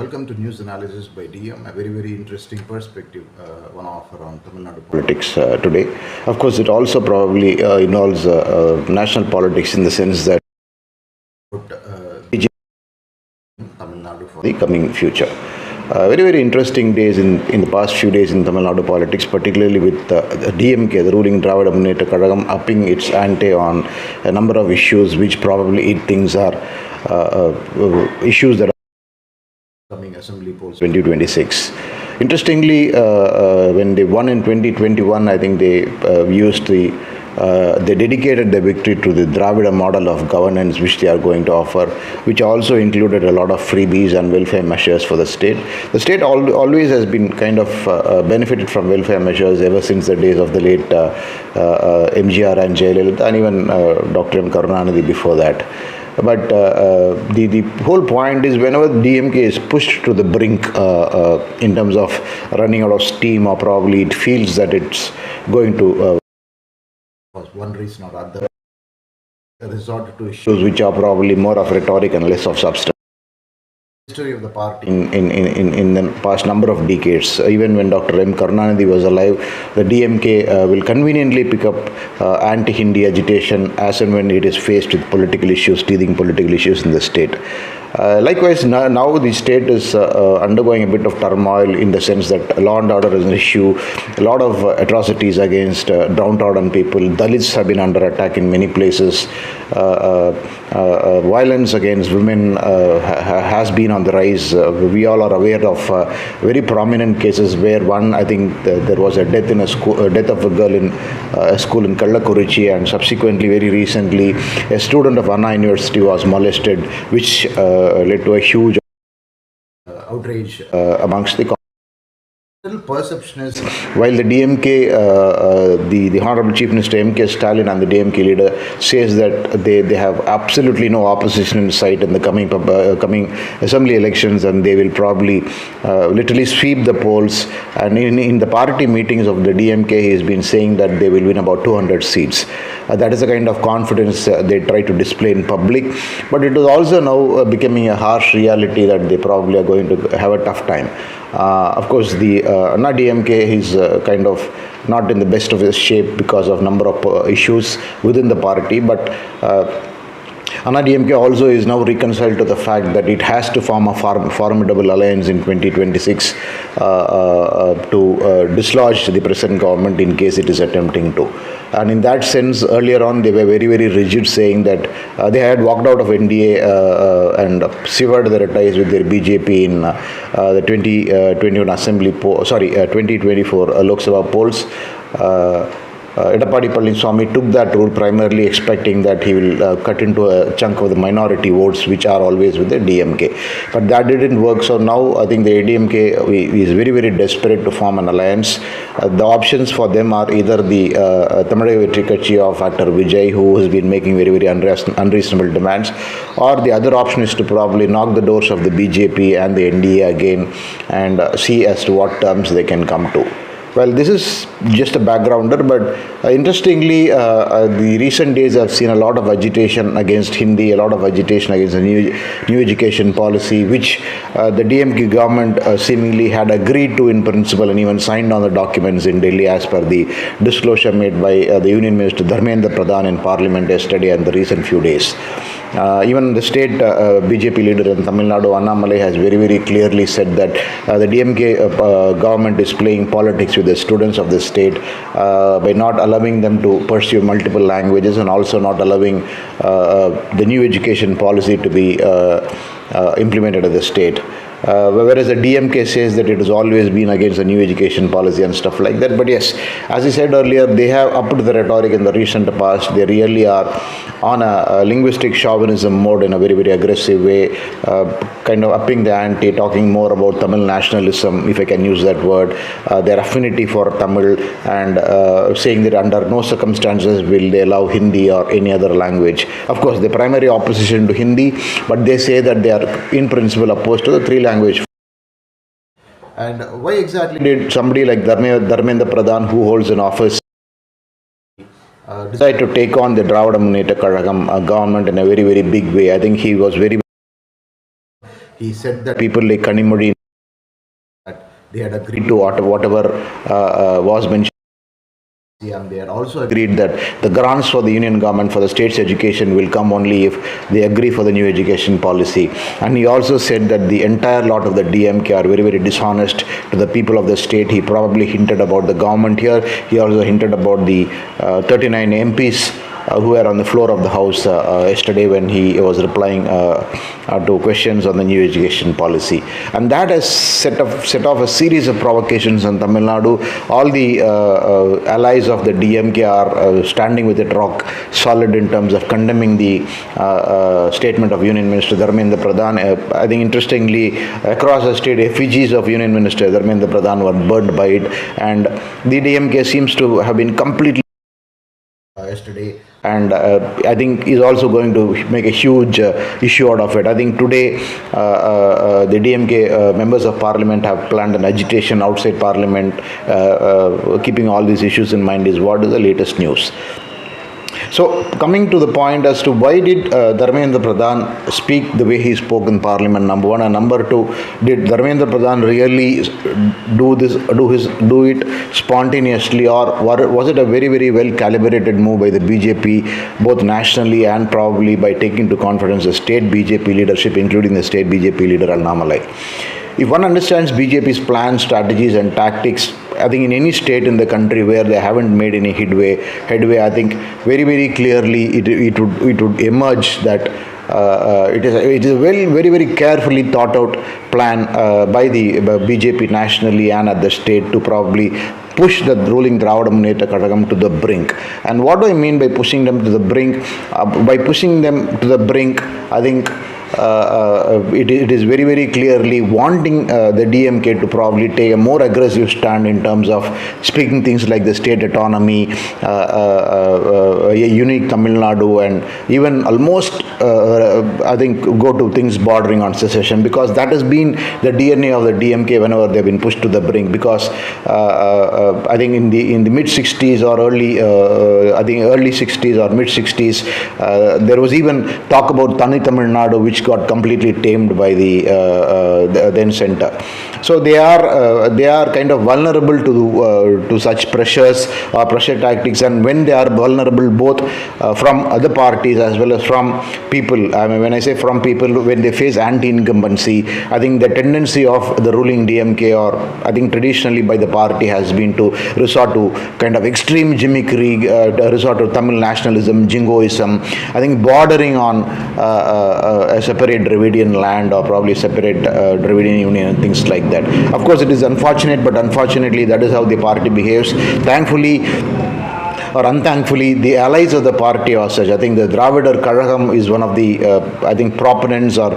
Welcome to News Analysis by DM, a very interesting perspective one offer on Tamilnadu politics today. Of course, it also probably involves national politics in the sense that BJP Tamilnadu for the coming future. Very interesting days in the past few days in Tamil Nadu politics, particularly with DMK, the ruling Dravidian Kazhagam, upping its ante on a number of issues which probably it thinks are issues that are coming assembly polls 2026. Interestingly, when they won in 2021, I think they used they dedicated the victory to the Dravida model of governance which they are going to offer, which also included a lot of freebies and welfare measures for the state. The state always has been kind of benefited from welfare measures ever since the days of the late MGR and Jayalalitha, and even Dr. M. Karunanidhi before that. But the whole point is whenever DMK is pushed to the brink in terms of running out of steam, or probably it feels that it's going to one reason or other resort to issues which are probably more of rhetoric and less of substance. History of the party in the past number of decades, even when Dr. M. Karunanidhi was alive, the DMK will conveniently pick up anti-Hindi agitation as and when it is faced with political issues, teething political issues in the state. Likewise, now the state is undergoing a bit of turmoil in the sense that law and order is an issue. A lot of atrocities against downtrodden people. Dalits have been under attack in many places. Violence against women has been on the rise. We all are aware of very prominent cases where I think there was a death in a school, death of a girl in a school in Kallakurichi, and subsequently, very recently, a student of Anna University was molested, which led to a huge outrage amongst the perception is, while the DMK, the Honorable Chief Minister M.K. Stalin and the DMK leader says that they have absolutely no opposition in sight in the coming assembly elections, and they will probably literally sweep the polls. And in the party meetings of the DMK, he has been saying that they will win about 200 seats. That is the kind of confidence they try to display in public. But it is also now becoming a harsh reality that they probably are going to have a tough time. Of course, the Anna DMK is kind of not in the best of his shape because of number of issues within the party, but Anna DMK also is now reconciled to the fact that it has to form a formidable alliance in 2026 to dislodge the present government in case it is attempting to. And in that sense, earlier on, they were very rigid, saying that they had walked out of NDA and severed their ties with their BJP in the 2024 Lok Sabha polls. Edappadi Palaniswamy took that route primarily expecting that he will cut into a chunk of the minority votes which are always with the DMK. But that didn't work. So now I think the ADMK is very desperate to form an alliance. The options for them are either the Tamilnadu Vetri Katchi of actor Vijay, who has been making very unreasonable demands, or the other option is to probably knock the doors of the BJP and the NDA again and see as to what terms they can come to. Well, this is just a backgrounder, but interestingly, the recent days I've seen a lot of agitation against Hindi, a lot of agitation against the new education policy, which the DMK government seemingly had agreed to in principle and even signed on the documents in Delhi as per the disclosure made by the Union Minister Dharmendra Pradhan in Parliament yesterday and the recent few days. Even the state BJP leader in Tamilnadu, Annamalai, has very clearly said that the DMK government is playing politics with the students of the state by not allowing them to pursue multiple languages and also not allowing the new education policy to be implemented at the state. Whereas the DMK says that it has always been against the new education policy and stuff like that. But yes, as I said earlier, they have upped the rhetoric in the recent past. They really are on a linguistic chauvinism mode in a very aggressive way, kind of upping the ante, talking more about Tamil nationalism, if I can use that word, their affinity for Tamil, and saying that under no circumstances will they allow Hindi or any other language. Of course, the primary opposition to Hindi, but they say that they are in principle opposed to the three language. And why exactly did somebody like Dharmendra Pradhan, who holds an office, decide to take on the Dravidian Kazhagam government in a very big way? I think he He said that people like Kanimudi, that they had agreed to whatever was mentioned. And they had also agreed that the grants for the union government for the state's education will come only if they agree for the new education policy. And he also said that the entire lot of the DMK are very, very dishonest to the people of the state. He probably hinted about the government here. He also hinted about the 39 MPs who were on the floor of the house yesterday when he was replying to questions on the new education policy. And that has set off a series of provocations in Tamil Nadu. All the allies of the DMK are standing with it rock solid in terms of condemning the statement of Union Minister Dharmendra Pradhan. I think interestingly, across the state, effigies of Union Minister Dharmendra Pradhan were burned by it, and the DMK seems to have been completely yesterday, and I think is also going to make a huge issue out of it. I think today the DMK members of parliament have planned an agitation outside parliament, keeping all these issues in mind is what is the latest news. So coming to the point as to why did Dharmendra Pradhan speak the way he spoke in Parliament, number one, and number two, did Dharmendra Pradhan really do it spontaneously, or was it a very, very well calibrated move by the BJP, both nationally and probably by taking to confidence the state BJP leadership, including the state BJP leader annamalai? If one understands BJP's plans, strategies and tactics, I think in any state in the country where they haven't made any headway, I think very, very clearly it would emerge that it is a very, very carefully thought out plan by the BJP nationally and at the state to probably push the ruling Dravidian Kadagam to the brink. And what do I mean by pushing them to the brink? By pushing them to the brink, I think it is very, very clearly wanting the DMK to probably take a more aggressive stand in terms of speaking things like the state autonomy, a unique Tamilnadu, and even almost I think go to things bordering on secession, because that has been the DNA of the DMK whenever they've been pushed to the brink. Because I think in the mid 60s or early 60s or mid 60s, there was even talk about Tamilnadu, which got completely tamed by the then center. So they are kind of vulnerable to such pressures or pressure tactics, and when they are vulnerable both from other parties as well as from people, I mean, when I say from people, when they face anti-incumbency, I think the tendency of the ruling DMK, or I think traditionally by the party, has been to resort to kind of extreme gimmickry, resort to Tamil nationalism, jingoism, I think bordering on a separate Dravidian land or probably separate Dravidian Union and things like that. Of course, it is unfortunate, but unfortunately that is how the party behaves. Thankfully or unthankfully, the allies of the party are such. I think the Dravidar Kazhagam is one of the, I think, proponents or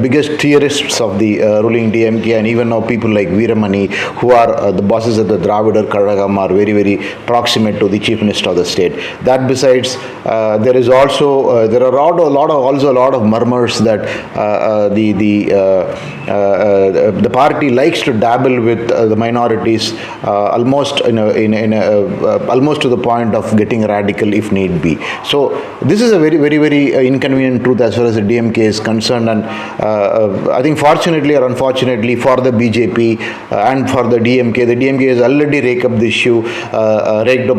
biggest theorists of the ruling DMK, and even now people like Veeramani, who are the bosses of the Dravidar Kazhagam, are very, very proximate to the Chief Minister of the state. That besides, there is also, there are also a lot of murmurs that the party likes to dabble with the minorities almost almost to the point of getting radical if need be. So this is a very, very, very inconvenient truth as far as the DMK is concerned, and I think fortunately or unfortunately for the BJP and for the DMK has already raked up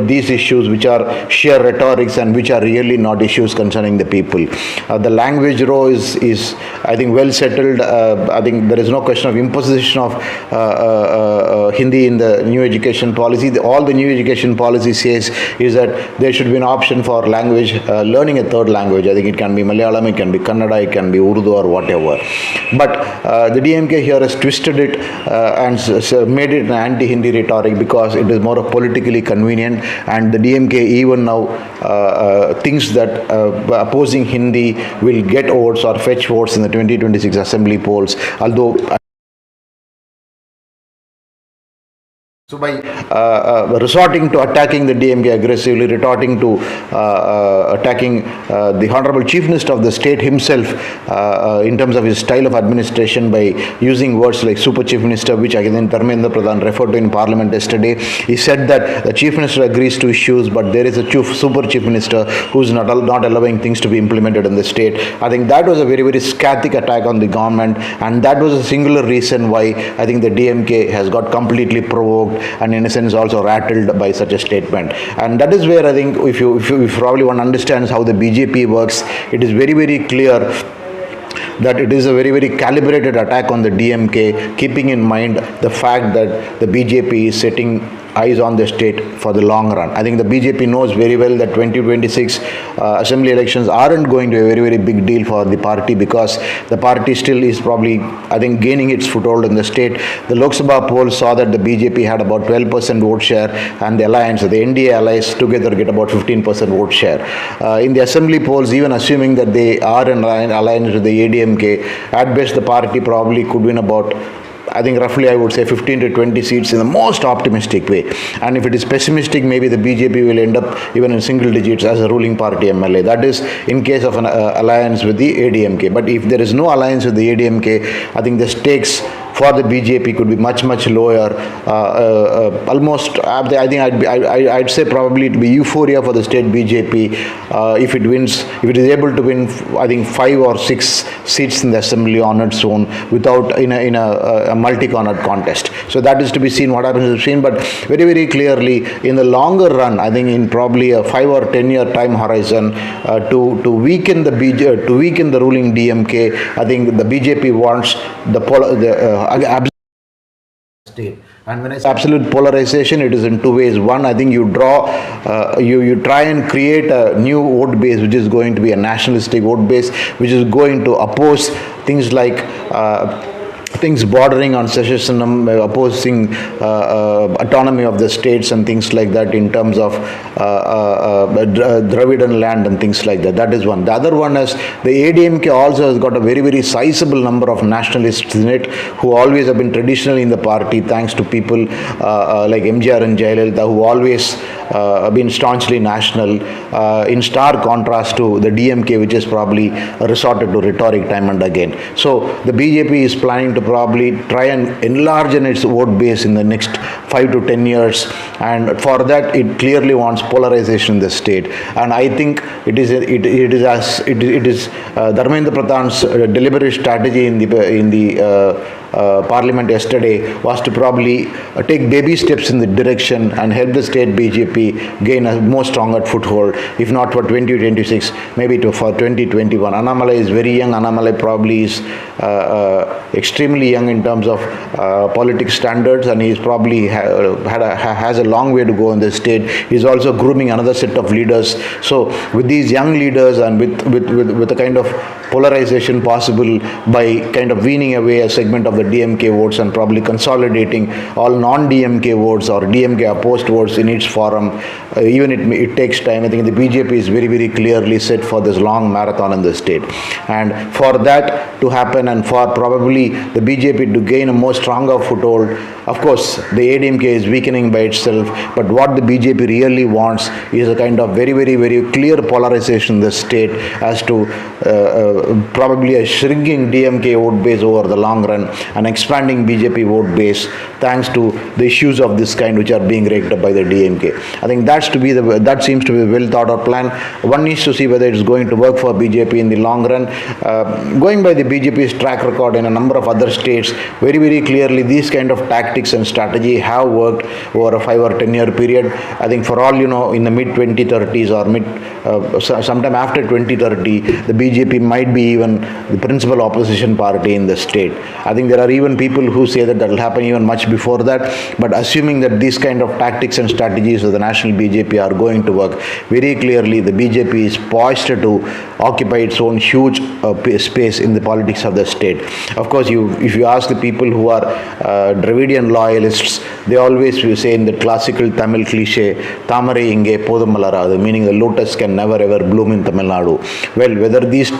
these issues which are sheer rhetorics and which are really not issues concerning the people. The language row is I think well settled. I think there is no question of imposition of Hindi in the new education policy. All the new education policy says is that there should be an option for language, learning a third language. I think it can be Malayalam, it can be Kannada, it can be Urdu or whatever. But the DMK here has twisted it and made it an anti-Hindi rhetoric because it is more politically convenient, and the DMK even now thinks that opposing Hindi will get votes or fetch votes in the 2026 assembly polls, although So by resorting to attacking the DMK aggressively, resorting to attacking the Honorable Chief Minister of the state himself in terms of his style of administration by using words like Super Chief Minister, which again Dharmendra Pradhan referred to in Parliament yesterday. He said that the Chief Minister agrees to issues, but there is a Super Chief Minister who is not allowing things to be implemented in the state. I think that was a very, very scathic attack on the government, and that was a singular reason why I think the DMK has got completely provoked and in a sense also rattled by such a statement. And that is where I think if you probably one understands how the BJP works, it is very, very clear that it is a very, very calibrated attack on the DMK, keeping in mind the fact that the BJP is setting eyes on the state for the long run. I think the BJP knows very well that 2026 assembly elections aren't going to be a very, very big deal for the party, because the party still is probably, I think, gaining its foothold in the state. The Lok Sabha poll saw that the BJP had about 12% vote share, and the alliance, the NDA allies together get about 15% vote share. In the assembly polls, even assuming that they are in alliance with the ADMK, at best the party probably could win about, I think roughly I would say 15 to 20 seats in the most optimistic way. And if it is pessimistic, maybe the BJP will end up even in single digits as a ruling party MLA. That is in case of an alliance with the ADMK. But if there is no alliance with the ADMK, I think the stakes for the BJP could be much, much lower. Almost, I think I'd say probably it would be euphoria for the state BJP if it wins, if it is able to win, I think 5 or 6 seats in the assembly on its own without in a multi-cornered contest. So that is to be seen what happens to be seen. But very, very clearly in the longer run, I think in probably a 5 or 10 year time horizon, to weaken the ruling DMK, I think the BJP wants the state. And when I say absolute polarization, it is in two ways. One, I think you try and create a new vote base, which is going to be a nationalistic vote base, which is going to oppose things like things bordering on secessionism, opposing autonomy of the states and things like that in terms of Dravidian land and things like that. That is one. The other one is the ADMK also has got a very, very sizable number of nationalists in it who always have been traditionally in the party, thanks to people like MGR and Jayalalitha, who always been staunchly national, in stark contrast to the DMK, which is probably resorted to rhetoric time and again. So the BJP is planning to probably try and enlarge in its vote base in the next 5 to 10 years, and for that it clearly wants polarization in the state. And I think it is Dharmendra Pradhan's deliberate strategy in the Parliament yesterday was to probably take baby steps in the direction and help the state BJP gain a more stronger foothold, if not for 2026, maybe for 2021. Annamalai is very young. Annamalai probably is extremely young in terms of politics standards, and he's probably has a long way to go in the state. He's also grooming another set of leaders. So with these young leaders and with a kind of polarization possible by kind of weaning away a segment of the DMK votes and probably consolidating all non-DMK votes or DMK opposed votes in each forum, even it takes time. I think the BJP is very, very clearly set for this long marathon in the state. And for that to happen and for probably the BJP to gain a more stronger foothold, of course, the ADMK is weakening by itself, but what the BJP really wants is a kind of very, very, very clear polarization in the state as to probably a shrinking DMK vote base over the long run and expanding BJP vote base thanks to the issues of this kind which are being raked up by the DMK. I think that seems to be a well thought out plan. One needs to see whether it's going to work for BJP in the long run. Going by the BJP's track record in a number of other states, very, very clearly these kind of tactics and strategy have worked over a 5 or 10 year period. I think for all you know, in the mid 2030s or sometime after 2030, the BJP might be even the principal opposition party in the state. I think there are even people who say that will happen even much before that, but assuming that these kind of tactics and strategies of the national BJP are going to work, very clearly the BJP is poised to occupy its own huge space in the politics of the state. Of course, course, if you ask the people who are Dravidian loyalists, they always will say in the classical Tamil cliche, Thamare inge podum malaradu, meaning the lotus can never ever bloom in Tamil Nadu. Well, whether these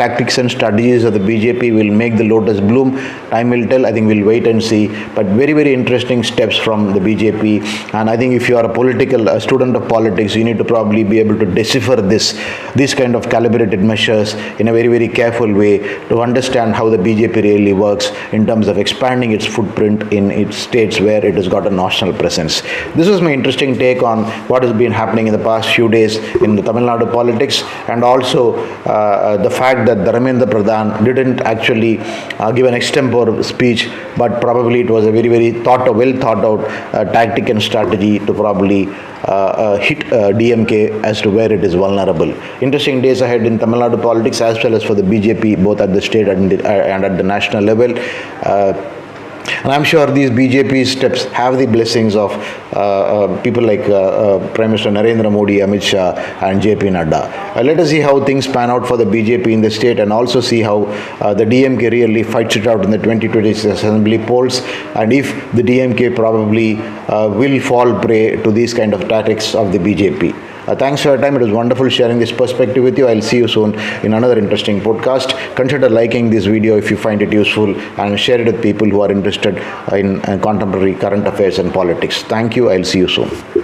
tactics and strategies of the BJP will make the lotus bloom, time will tell. I think we'll wait and see. But very, very interesting steps from the BJP. And I think if you are a student of politics, you need to probably be able to decipher these kind of calibrated measures in a very, very careful way to understand how the BJP really works in terms of expanding its footprint in its states where it has got a national presence. This was my interesting take on what has been happening in the past few days in the Tamil Nadu politics, and also the fact that Dharmendra Pradhan didn't actually give an extempore speech, but probably it was a very, very well thought out tactic and strategy to probably hit DMK as to where it is vulnerable. Interesting days ahead in Tamil Nadu politics as well as for the BJP, both at the state and at the national level. And I'm sure these BJP steps have the blessings of people like Prime Minister Narendra Modi, Amit Shah and JP Nadda. Let us see how things pan out for the BJP in the state, and also see how the DMK really fights it out in the 2026 assembly polls, and if the DMK probably will fall prey to these kind of tactics of the BJP. Thanks for your time. It was wonderful sharing this perspective with you. I'll see you soon in another interesting podcast. Consider liking this video if you find it useful, and share it with people who are interested in contemporary current affairs and politics. Thank you. I'll see you soon.